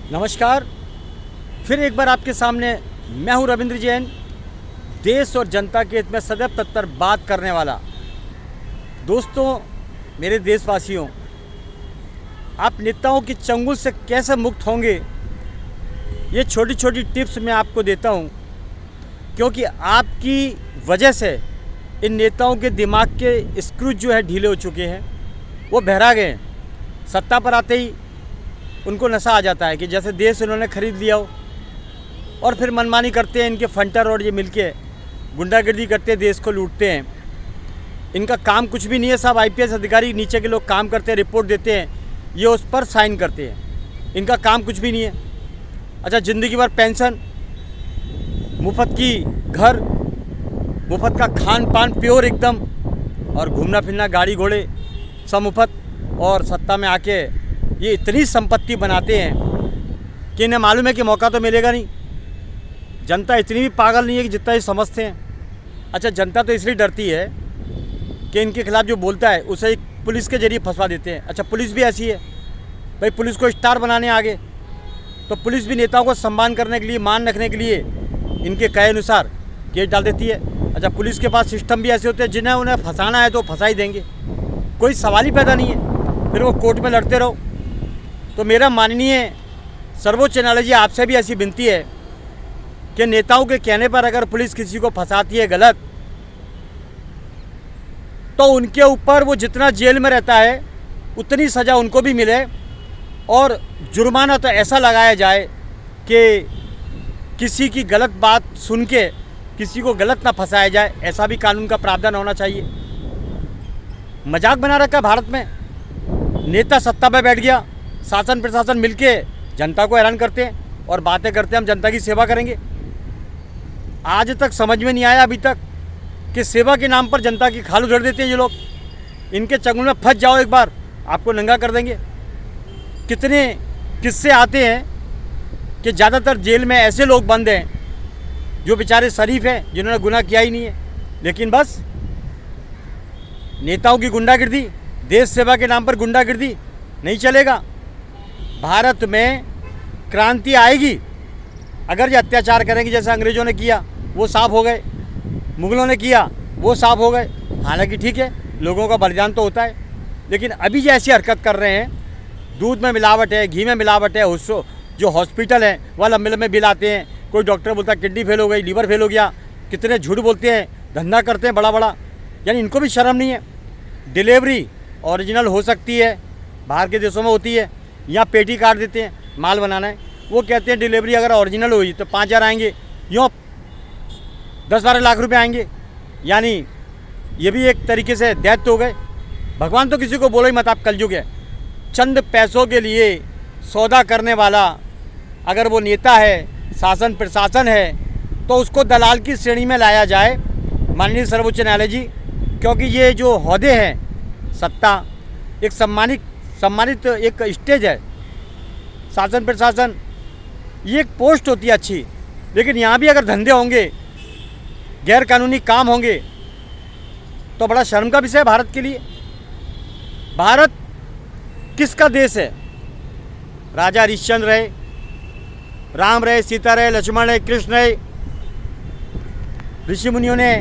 नमस्कार। फिर एक बार आपके सामने मैं हूं रविंद्र जैन, देश और जनता के हित में सदैव तत्पर बात करने वाला। दोस्तों, मेरे देशवासियों, आप नेताओं की चंगुल से कैसे मुक्त होंगे, ये छोटी छोटी टिप्स मैं आपको देता हूं, क्योंकि आपकी वजह से इन नेताओं के दिमाग के स्क्रूज जो है ढीले हो चुके हैं, वो बहरा गए हैं। सत्ता पर आते ही उनको नशा आ जाता है कि जैसे देश उन्होंने खरीद लिया हो, और फिर मनमानी करते हैं। इनके फंटर और ये मिलके गुंडागर्दी करते हैं, देश को लूटते हैं। इनका काम कुछ भी नहीं है। सब आईपीएस अधिकारी, नीचे के लोग काम करते हैं, रिपोर्ट देते हैं, ये उस पर साइन करते हैं। इनका काम कुछ भी नहीं है। अच्छा, ज़िंदगी भर पेंशन, मुफ्त की घर, मुफ्त का खान पान प्योर एकदम, और घूमना फिरना, गाड़ी घोड़े सब मुफ्त, और सत्ता में आके ये इतनी संपत्ति बनाते हैं कि इन्हें मालूम है कि मौका तो मिलेगा नहीं। जनता इतनी भी पागल नहीं है कि जितना ये समझते हैं। अच्छा, जनता तो इसलिए डरती है कि इनके खिलाफ जो बोलता है उसे एक पुलिस के जरिए फंसवा देते हैं। अच्छा, पुलिस भी ऐसी है भाई, पुलिस को स्टार बनाने आगे, तो पुलिस भी नेताओं को सम्मान करने के लिए, मान रखने के लिए इनके कहे अनुसार केस डाल देती है। अच्छा, पुलिस के पास सिस्टम भी ऐसे होते हैं, जिन्हें उन्हें फंसाना है तो फंसा ही देंगे, कोई सवाल ही पैदा नहीं है। फिर वो कोर्ट में लड़ते रहो। तो मेरा माननीय सर्वोच्च न्यायालय जी, आपसे भी ऐसी विनती है कि नेताओं के कहने पर अगर पुलिस किसी को फंसाती है गलत, तो उनके ऊपर वो जितना जेल में रहता है उतनी सज़ा उनको भी मिले, और जुर्माना तो ऐसा लगाया जाए कि किसी की गलत बात सुन के किसी को गलत ना फंसाया जाए। ऐसा भी कानून का प्रावधान होना चाहिए। मजाक बना रखा भारत में। नेता सत्ता पे बैठ गया, शासन प्रशासन मिलके जनता को हैरान करते हैं और बातें करते हैं हम जनता की सेवा करेंगे। आज तक समझ में नहीं आया अभी तक कि सेवा के नाम पर जनता की खाल उधेड़ देते हैं ये लोग। इनके चंगुल में फंस जाओ एक बार, आपको नंगा कर देंगे। कितने किस्से आते हैं कि ज़्यादातर जेल में ऐसे लोग बंद हैं जो बेचारे शरीफ हैं, जिन्होंने गुनाह किया ही नहीं है, लेकिन बस नेताओं की गुंडागिर्दी, देश सेवा के नाम पर गुंडागिर्दी नहीं चलेगा। भारत में क्रांति आएगी अगर ये अत्याचार करेंगे। जैसे अंग्रेज़ों ने किया वो साफ हो गए, मुग़लों ने किया वो साफ हो गए। हालांकि ठीक है, लोगों का बलिदान तो होता है, लेकिन अभी जो ऐसी हरकत कर रहे हैं, दूध में मिलावट है, घी में मिलावट है, जो हॉस्पिटल है वह लंबे लंबे बिल आते हैं। कोई डॉक्टर बोलता है किडनी फेल हो गई, लीवर फेल हो गया, कितने झूठ बोलते हैं, धंधा करते हैं बड़ा बड़ा। यानी इनको भी शर्म नहीं है। डिलीवरी ओरिजिनल हो सकती है, बाहर के देशों में होती है, यहाँ पेटी काट देते हैं, माल बनाना है। वो कहते हैं डिलीवरी अगर ओरिजिनल हुई तो 5,000 आएंगे, यूँ 10-12 लाख रुपए आएंगे। यानी ये भी एक तरीके से दैत्य हो गए। भगवान तो किसी को बोलो ही मत, आप कलयुग है। चंद पैसों के लिए सौदा करने वाला अगर वो नेता है, शासन प्रशासन है, तो उसको दलाल की श्रेणी में लाया जाए माननीय सर्वोच्च न्यायालय जी। क्योंकि ये जो ओहदे हैं, सत्ता एक सम्मानित एक स्टेज है, शासन प्रशासन, ये एक पोस्ट होती है अच्छी, लेकिन यहाँ भी अगर धंधे होंगे, गैर कानूनी काम होंगे, तो बड़ा शर्म का विषय है भारत के लिए। भारत किसका देश है? राजा हरिश्चंद्र रहे, राम रहे, सीता रहे, लक्ष्मण रहे, कृष्ण रहे, ऋषि मुनियों ने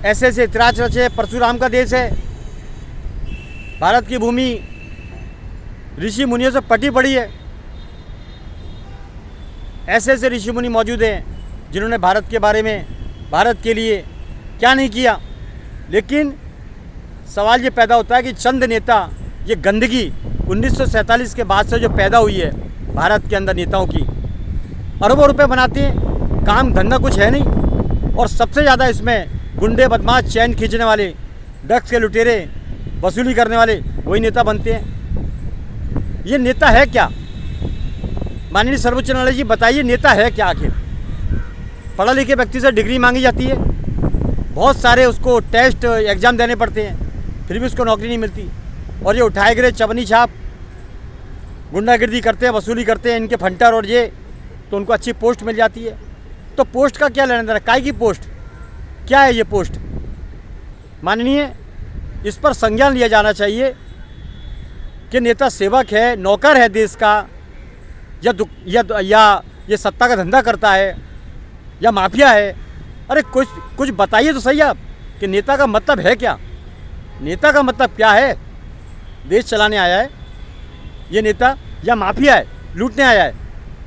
ऐसे ऐसे इतिहास रचे। परशुराम का देश है। भारत की भूमि ऋषि मुनियों से पटी पड़ी है। ऐसे ऐसे ऋषि मुनि मौजूद हैं जिन्होंने भारत के बारे में, भारत के लिए क्या नहीं किया। लेकिन सवाल ये पैदा होता है कि चंद नेता, ये गंदगी 1947 के बाद से जो पैदा हुई है भारत के अंदर, नेताओं की अरबों रुपए बनाते हैं, काम धंधा कुछ है नहीं, और सबसे ज़्यादा इसमें गुंडे, बदमाश, चैन खींचने वाले, ड्रग्स के लुटेरे, वसूली करने वाले वही नेता बनते हैं। ये नेता है क्या? माननीय सर्वोच्च न्यायालय जी बताइए, नेता है क्या आखिर? पढ़ा लिखे व्यक्ति से डिग्री मांगी जाती है, बहुत सारे उसको टेस्ट एग्ज़ाम देने पड़ते हैं, फिर भी उसको नौकरी नहीं मिलती। और ये उठाए गिरे चवनी छाप गुंडागिर्दी करते हैं, वसूली करते हैं, इनके फंटर और ये, तो उनको अच्छी पोस्ट मिल जाती है। तो पोस्ट का क्या लेना देना? काय की पोस्ट? क्या है ये पोस्ट? माननीय, इस पर संज्ञान लिया जाना चाहिए कि नेता सेवक है, नौकर है देश का, या ये सत्ता का धंधा करता है या माफिया है? अरे कुछ बताइए तो सही आप कि नेता का मतलब है क्या? नेता का मतलब क्या है? देश चलाने आया है ये नेता या माफिया है, लूटने आया है?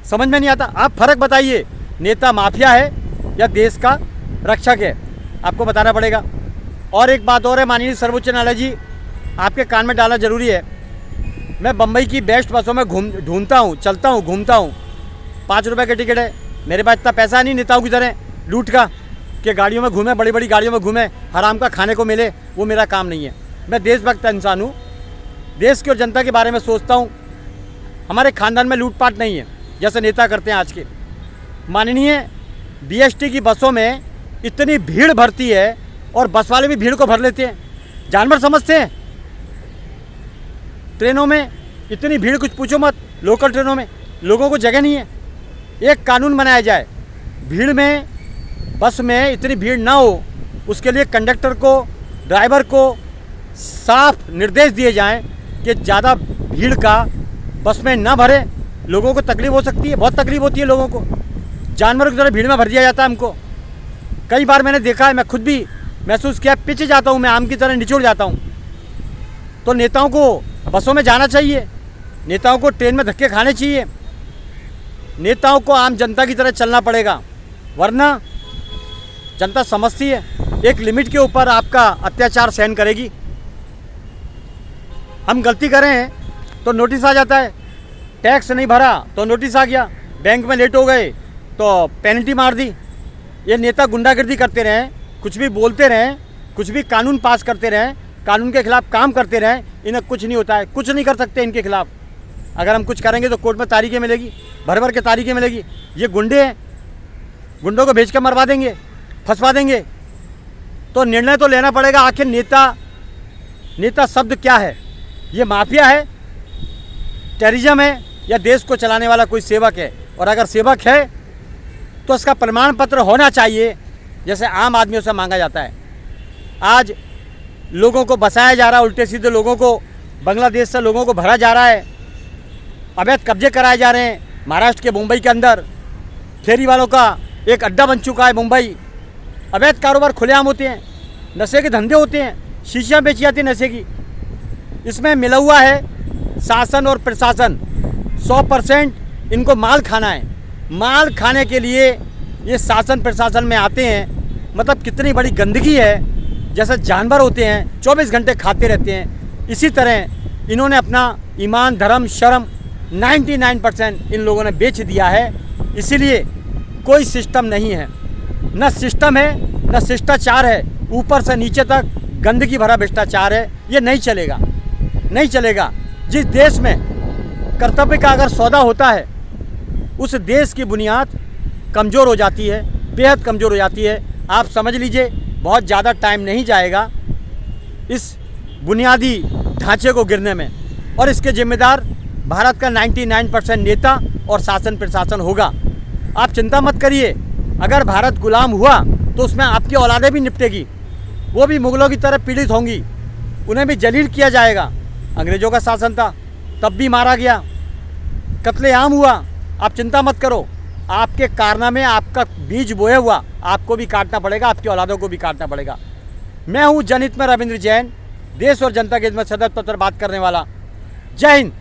समझ में नहीं आता। आप फ़र्क बताइए, नेता माफिया है या देश का रक्षक है? आपको बताना पड़ेगा। और एक बात और है माननीय सर्वोच्च न्यायालय जी, आपके कान में डालना ज़रूरी है। मैं बम्बई की बेस्ट बसों में ढूंढता हूँ, चलता हूँ, घूमता हूँ। 5 रुपये का टिकट है। मेरे पास इतना पैसा नहीं नेताओं की तरह लूट का कि गाड़ियों में घूमे, बड़ी बड़ी गाड़ियों में घूमे, हराम का खाने को मिले। वो मेरा काम नहीं है। मैं देशभक्त इंसान हूँ, देश की और जनता के बारे में सोचता हूँ। हमारे खानदान में लूटपाट नहीं है जैसे नेता करते हैं आज के। माननीय BST की बसों में इतनी भीड़ भरती है और बस वाले भी भीड़ को भर लेते हैं, जानवर समझते हैं। ट्रेनों में इतनी भीड़ कुछ पूछो मत। लोकल ट्रेनों में लोगों को जगह नहीं है। एक कानून बनाया जाए, भीड़ में बस में इतनी भीड़ ना हो, उसके लिए कंडक्टर को, ड्राइवर को साफ निर्देश दिए जाएं कि ज़्यादा भीड़ का बस में ना भरे। लोगों को तकलीफ हो सकती है, बहुत तकलीफ होती है लोगों को। जानवरों की तरह भीड़ में भर दिया जाता है हमको। कई बार मैंने देखा है, मैं खुद भी महसूस किया, पिच जाता हूँ मैं, आम की तरह निचोड़ जाता हूँ। तो नेताओं को बसों में जाना चाहिए, नेताओं को ट्रेन में धक्के खाने चाहिए, नेताओं को आम जनता की तरह चलना पड़ेगा, वरना जनता समझती है एक लिमिट के ऊपर आपका अत्याचार सहन करेगी। हम गलती करें तो नोटिस आ जाता है, टैक्स नहीं भरा तो नोटिस आ गया, बैंक में लेट हो गए तो पेनल्टी मार दी। ये नेता गुंडागर्दी करते रहें, कुछ भी बोलते रहें, कुछ भी कानून पास करते रहें, कानून के खिलाफ काम करते रहें, इन्हें कुछ नहीं होता है, कुछ नहीं कर सकते इनके खिलाफ। अगर हम कुछ करेंगे तो कोर्ट में तारीखें मिलेगी, भर भर के तारीखें मिलेगी। ये गुंडे हैं, गुंडों को भेज कर मरवा देंगे, फंसवा देंगे। तो निर्णय तो लेना पड़ेगा, आखिर नेता शब्द क्या है? ये माफिया है, टेररिज्म है, या देश को चलाने वाला कोई सेवक है? और अगर सेवक है तो उसका प्रमाण पत्र होना चाहिए, जैसे आम आदमियों से मांगा जाता है। आज लोगों को बसाया जा रहा है, उल्टे सीधे लोगों को, बांग्लादेश से लोगों को भरा जा रहा है, अवैध कब्जे कराए जा रहे हैं। महाराष्ट्र के मुंबई के अंदर फेरी वालों का एक अड्डा बन चुका है मुंबई। अवैध कारोबार खुलेआम होते हैं, नशे के धंधे होते हैं, शीशियाँ बेची जाती हैं नशे की। इसमें मिला हुआ है शासन और प्रशासन। 100% इनको माल खाना है। माल खाने के लिए ये शासन प्रशासन में आते हैं। मतलब कितनी बड़ी गंदगी है, जैसे जानवर होते हैं 24 घंटे खाते रहते हैं। इसी तरह इन्होंने अपना ईमान, धर्म, शर्म 99% इन लोगों ने बेच दिया है। इसीलिए कोई सिस्टम नहीं है, न सिस्टम है न शिष्टाचार है। ऊपर से नीचे तक गंदगी भरा भ्रष्टाचार है। ये नहीं चलेगा, नहीं चलेगा। जिस देश में कर्तव्य का अगर सौदा होता है, उस देश की बुनियाद कमज़ोर हो जाती है, बेहद कमज़ोर हो जाती है। आप समझ लीजिए बहुत ज़्यादा टाइम नहीं जाएगा इस बुनियादी ढांचे को गिरने में, और इसके जिम्मेदार भारत का 99% नेता और शासन प्रशासन होगा। आप चिंता मत करिए, अगर भारत गुलाम हुआ तो उसमें आपकी औलादें भी निपटेगी, वो भी मुगलों की तरह पीड़ित होंगी, उन्हें भी जलील किया जाएगा। अंग्रेज़ों का शासन था, तब भी मारा गया, कत्लेआम हुआ। आप चिंता मत करो, आपके कारनामे, आपका बीज बोया हुआ आपको भी काटना पड़ेगा, आपकी औलादों को भी काटना पड़ेगा। मैं हूँ जनहित में रविंद्र जैन, देश और जनता के हित में सदैव तत्पर बात करने वाला। जय हिंद।